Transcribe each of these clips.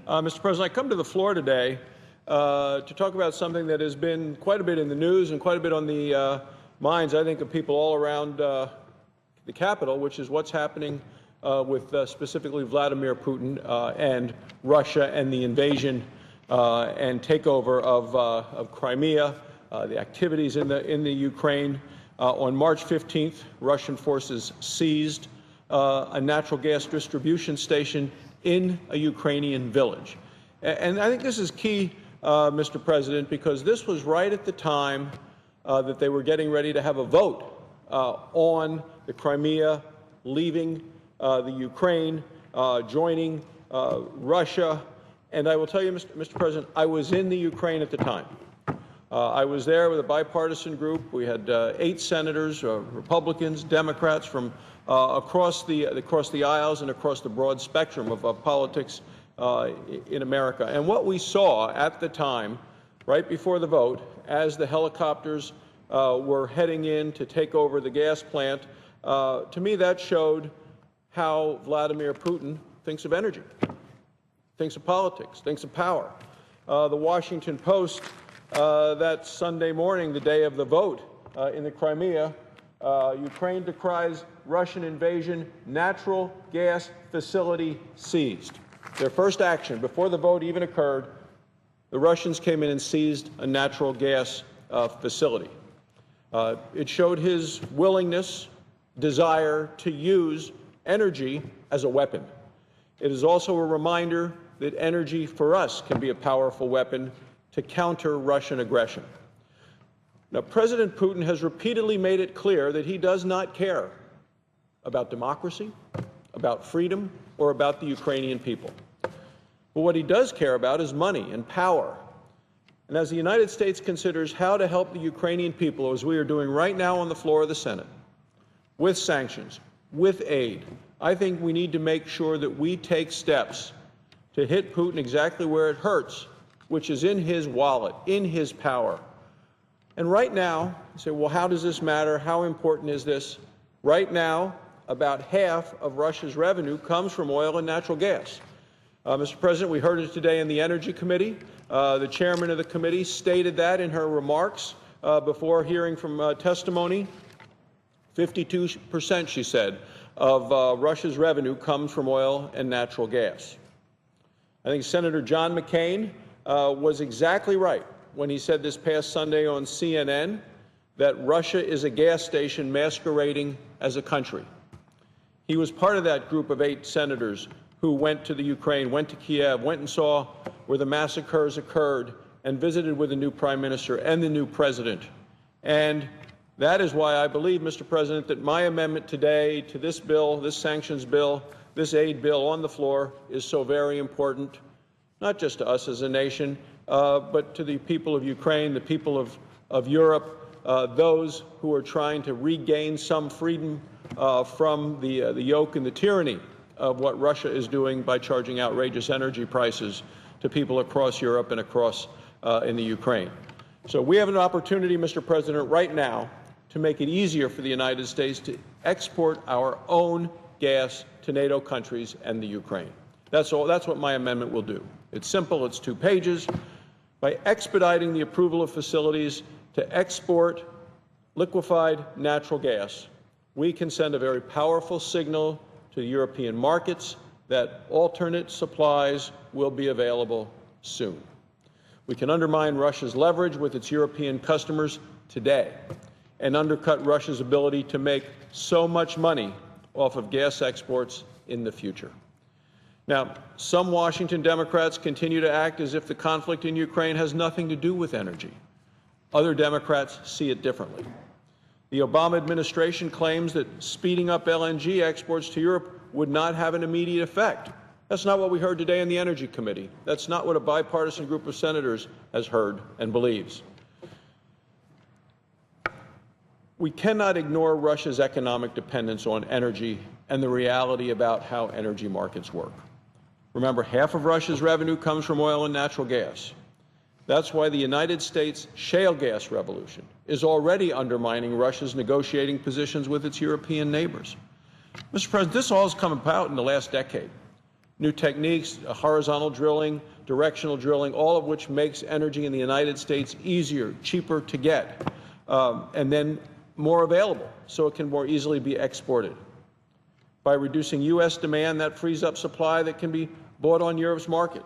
Mr. President, I come to the floor today to talk about something that has been quite a bit in the news and quite a bit on the minds, I think, of people all around the Capitol, which is what's happening with specifically Vladimir Putin and Russia and the invasion and takeover of Crimea, the activities in the Ukraine. On March 15th, Russian forces seized a natural gas distribution station in a Ukrainian village. And I think this is key, Mr. President, because this was right at the time that they were getting ready to have a vote on the Crimea leaving the Ukraine, joining Russia. And I will tell you, Mr. President, I was in the Ukraine at the time. I was there with a bipartisan group. We had 8 senators, Republicans, Democrats from across the aisles and across the broad spectrum of politics in America. And what we saw at the time, right before the vote, as the helicopters were heading in to take over the gas plant, to me that showed how Vladimir Putin thinks of energy, thinks of politics, thinks of power. The Washington Post that Sunday morning, the day of the vote in the Crimea, Ukraine decries Russian invasion, natural gas facility seized. Their first action, before the vote even occurred, the Russians came in and seized a natural gas facility. It showed his willingness, desire to use energy as a weapon. It is also a reminder that energy for us can be a powerful weapon to counter Russian aggression. Now, President Putin has repeatedly made it clear that he does not care about democracy, about freedom, or about the Ukrainian people. But what he does care about is money and power. And as the United States considers how to help the Ukrainian people, as we are doing right now on the floor of the Senate, with sanctions, with aid, I think we need to make sure that we take steps to hit Putin exactly where it hurts, which is in his wallet, in his power. And right now, you say, well, how does this matter? How important is this? Right now, about half of Russia's revenue comes from oil and natural gas. Mr. President, we heard it today in the Energy Committee. The chairman of the committee stated that in her remarks before hearing from testimony. 52%, she said, of Russia's revenue comes from oil and natural gas. I think Senator John McCain was exactly right when he said this past Sunday on CNN that Russia is a gas station masquerading as a country. He was part of that group of 8 senators who went to the Ukraine, went to Kiev, went and saw where the massacres occurred, and visited with the new prime minister and the new president. And that is why I believe, Mr. President, that my amendment today to this bill, this sanctions bill, this aid bill on the floor is so very important, not just to us as a nation, but to the people of Ukraine, the people of Europe, those who are trying to regain some freedom from the yoke and the tyranny of what Russia is doing by charging outrageous energy prices to people across Europe and across in the Ukraine. So we have an opportunity, Mr. President, right now to make it easier for the United States to export our own gas to NATO countries and the Ukraine. That's all. That's what my amendment will do. It's simple. It's 2 pages. By expediting the approval of facilities to export liquefied natural gas, we can send a very powerful signal to the European markets that alternate supplies will be available soon. We can undermine Russia's leverage with its European customers today and undercut Russia's ability to make so much money off of gas exports in the future. Now, some Washington Democrats continue to act as if the conflict in Ukraine has nothing to do with energy. Other Democrats see it differently. The Obama administration claims that speeding up LNG exports to Europe would not have an immediate effect. That's not what we heard today in the Energy Committee. That's not what a bipartisan group of senators has heard and believes. We cannot ignore Russia's economic dependence on energy and the reality about how energy markets work. Remember, half of Russia's revenue comes from oil and natural gas. That's why the United States shale gas revolution is already undermining Russia's negotiating positions with its European neighbors. Mr. President, this all has come about in the last decade. new techniques, horizontal drilling, directional drilling, all of which makes energy in the United States easier, cheaper to get, and then more available so it can more easily be exported. By reducing U.S. demand, that frees up supply that can be bought on Europe's market.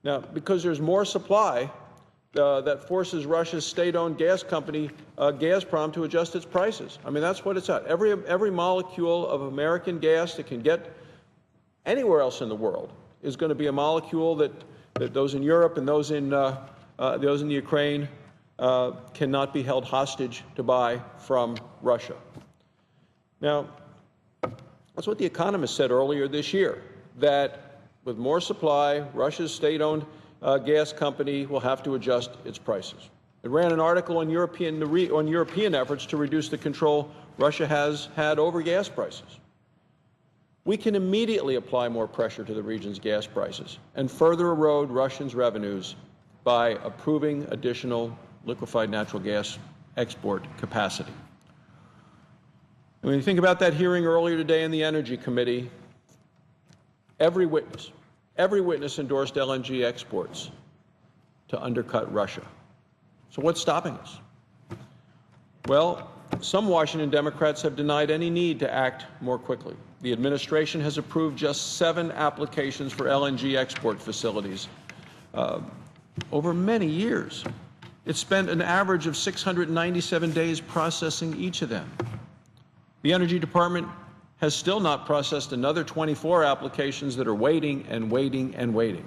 Now, because there's more supply, that forces Russia's state-owned gas company, Gazprom, to adjust its prices. I mean, that's what it's at. Every molecule of American gas that can get anywhere else in the world is going to be a molecule that those in Europe and those in the Ukraine cannot be held hostage to buy from Russia. Now, that's what The Economist said earlier this year, that with more supply, Russia's state-owned gas company will have to adjust its prices. It ran an article on European efforts to reduce the control Russia has had over gas prices. We can immediately apply more pressure to the region's gas prices and further erode Russians' revenues by approving additional liquefied natural gas export capacity. And when you think about that hearing earlier today in the Energy Committee, every witness endorsed LNG exports to undercut Russia. So what's stopping us? Well, some Washington Democrats have denied any need to act more quickly. The administration has approved just 7 applications for LNG export facilities over many years. It spent an average of 697 days processing each of them. The Energy Department has still not processed another 24 applications that are waiting and waiting and waiting.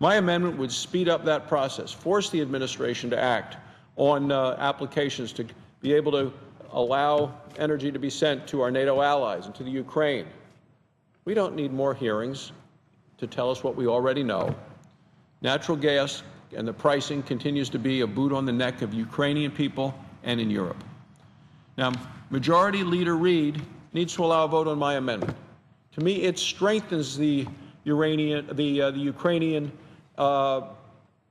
My amendment would speed up that process, force the administration to act on applications to be able to allow energy to be sent to our NATO allies and to the Ukraine. We don't need more hearings to tell us what we already know. Natural gas and the pricing continues to be a boot on the neck of Ukrainian people and in Europe. Now, Majority Leader Reid needs to allow a vote on my amendment. To me, it strengthens the Ukrainian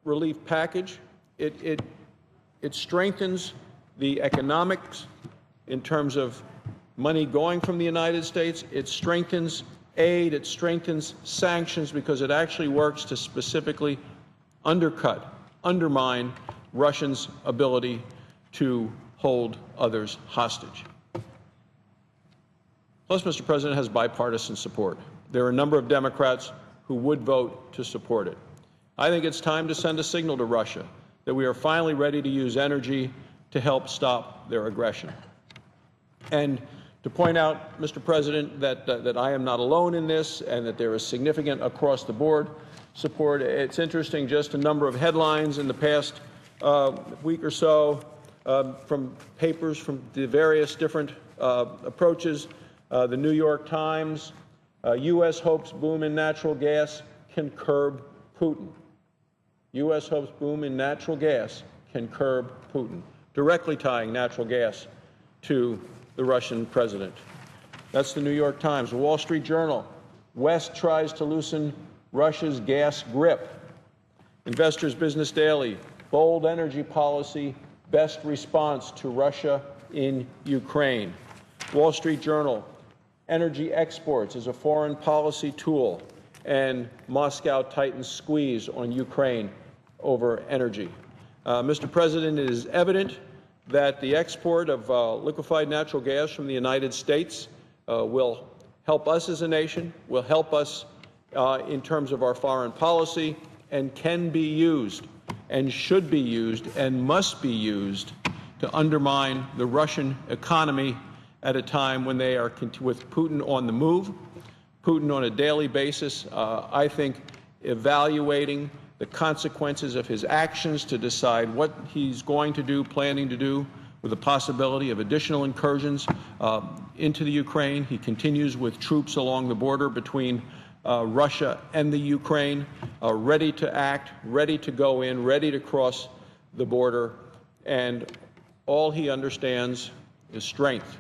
relief package. It strengthens the economics in terms of money going from the United States. It strengthens aid. It strengthens sanctions because it actually works to specifically undermine Russians' ability to hold others hostage. Plus, Mr. President, has bipartisan support. There are a number of Democrats who would vote to support it. I think it's time to send a signal to Russia that we are finally ready to use energy to help stop their aggression. And to point out, Mr. President, that I am not alone in this and that there is significant across-the-board support. It's interesting, just a number of headlines in the past week or so from papers from the various different approaches. The New York Times, U.S. hopes boom in natural gas can curb Putin. U.S. hopes boom in natural gas can curb Putin, directly tying natural gas to the Russian president. That's the New York Times. The Wall Street Journal, West tries to loosen Russia's gas grip. Investors Business Daily, bold energy policy, best response to Russia in Ukraine. Wall Street Journal, energy exports as a foreign policy tool, and Moscow tightens squeeze on Ukraine over energy. Mr. President, it is evident that the export of liquefied natural gas from the United States will help us as a nation, will help us in terms of our foreign policy, and can be used and should be used and must be used to undermine the Russian economy at a time when they are, with Putin on the move, Putin on a daily basis, I think, evaluating the consequences of his actions to decide what he's going to do, planning to do, with the possibility of additional incursions into the Ukraine. He continues with troops along the border between Russia and the Ukraine, ready to act, ready to go in, ready to cross the border, and all he understands is strength,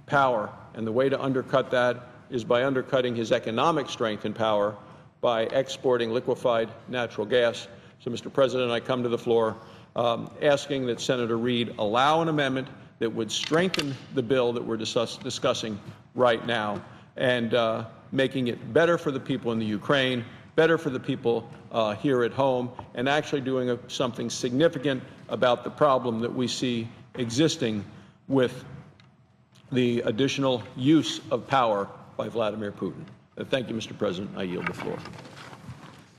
power, and the way to undercut that is by undercutting his economic strength and power by exporting liquefied natural gas. So, Mr. President, I come to the floor asking that Senator Reid allow an amendment that would strengthen the bill that we're discussing right now and making it better for the people in the Ukraine, better for the people here at home, and actually doing something significant about the problem that we see existing with the additional use of power by Vladimir Putin. Thank you, Mr. President. I yield the floor.